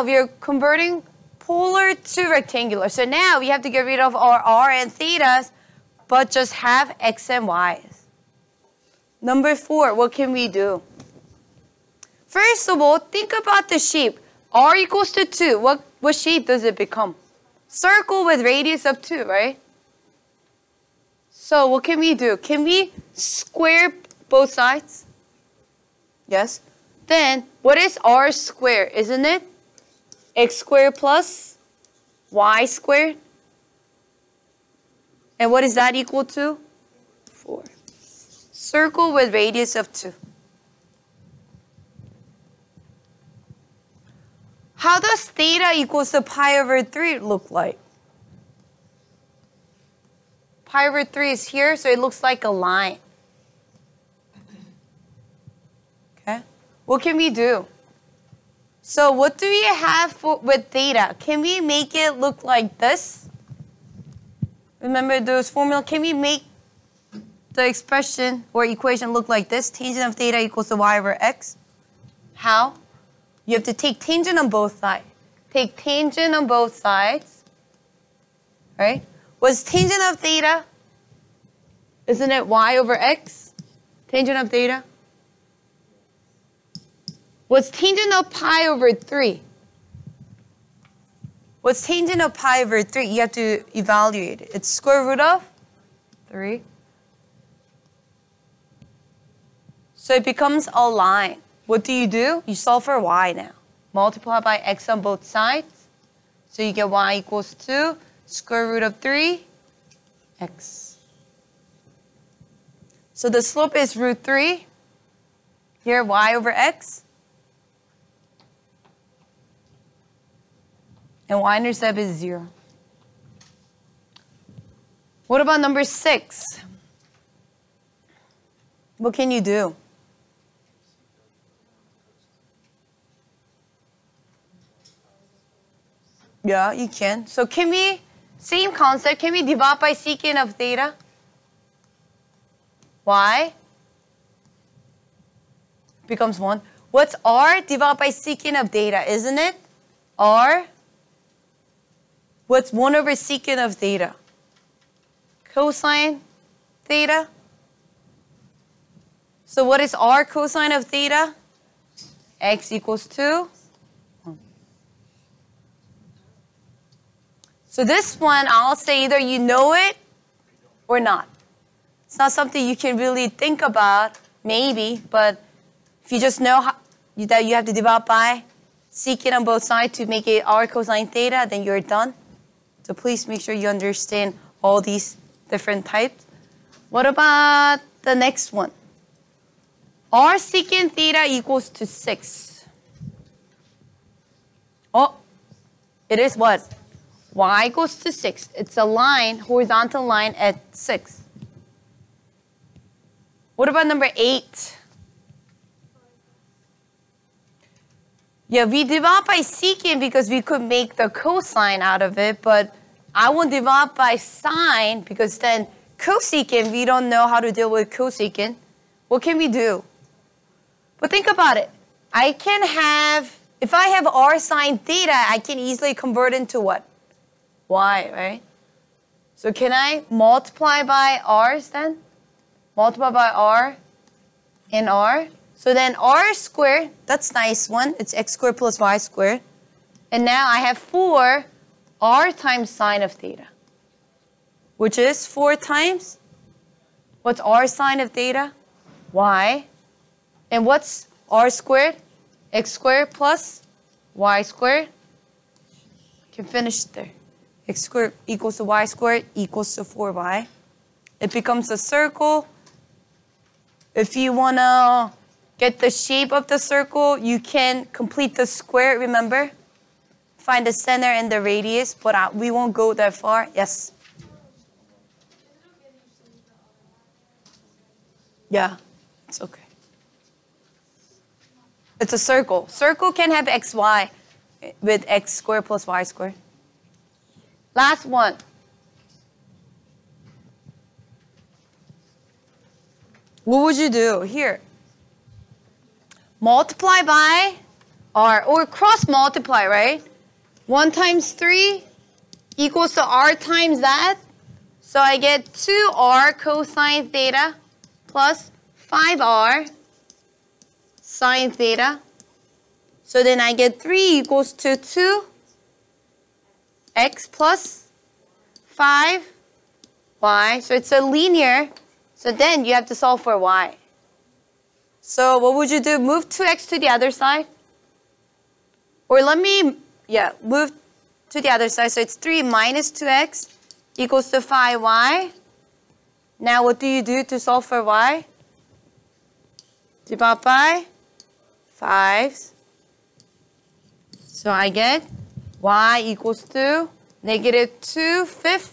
We are converting polar to rectangular. So now we have to get rid of our r and thetas, but just have x and y's. Number 4, what can we do? First of all, think about the shape. R equals to 2. What shape does it become? Circle with radius of 2, right? So what can we do? Can we square both sides? Yes. Then what is r squared, isn't it? X squared plus y squared. And what is that equal to? 4. Circle with radius of 2. How does theta equals to pi over 3 look like? Pi over 3 is here, so it looks like a line. Okay? What can we do? So what do we have with theta? Can we make it look like this? Remember those formula? Can we make the expression or equation look like this? Tangent of theta equals to y over x. How? You have to take tangent on both sides. Take tangent on both sides. Right? What's tangent of theta? Isn't it y over x? Tangent of theta? What's tangent of pi over 3? What's tangent of pi over 3? You have to evaluate it. It's square root of 3. So it becomes a line. What do? You solve for y now. Multiply by x on both sides. So you get y equals to square root of 3 x. So the slope is root 3. Here, y over x. And y-intercept is 0. What about number 6? What can you do? Yeah, you can. So can we, same concept, can we divide by secant of theta? Y becomes 1. What's r? Divide by secant of theta, isn't it? R. What's 1 over secant of theta? Cosine theta. So what is r cosine of theta? X equals 2. So this one, I'll say either you know it or not. It's not something you can really think about, maybe, but if you just know that you have to divide by secant on both sides to make it r cosine theta, then you're done. So please make sure you understand all these different types. What about the next one? R secant theta equals to 6. Oh, it is what? Y equals to 6. It's a line, horizontal line at 6. What about number 8? Yeah, we divide by secant because we could make the cosine out of it, but I won't divide by sine because then cosecant, we don't know how to deal with cosecant. What can we do? But think about it. I can have, if I have r sine theta, I can easily convert into what? Y, right? So can I multiply by r's then? Multiply by r and r. So then r squared, that's a nice one. It's x squared plus y squared. And now I have 4 r times sine of theta, which is 4 times, what's r sine of theta? Y. And what's r squared? X squared plus y squared. Can finish there. X squared equals to y squared equals to 4y. It becomes a circle. If you want to get the shape of the circle, you can complete the square, remember? Find the center and the radius, but we won't go that far. Yes? Yeah, it's okay. It's a circle. Circle can have xy with x squared plus y squared. Last one. What would you do? Here. Multiply by r, or cross multiply, right? 1 times 3 equals to r times that. So I get 2r cosine theta plus 5r sine theta. So then I get 3 equals to 2x plus 5y. So it's a linear. So then you have to solve for y. So what would you do? Move 2x to the other side? Or move to the other side. So it's 3 minus 2x equals to 5y. Now what do you do to solve for y? Divide by 5. So I get y equals to negative 2/5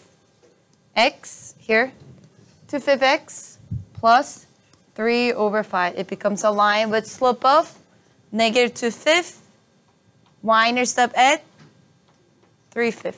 x here. 2/5 x plus 3/5. It becomes a line with slope of negative 2/5. Y-intercept at 3/5.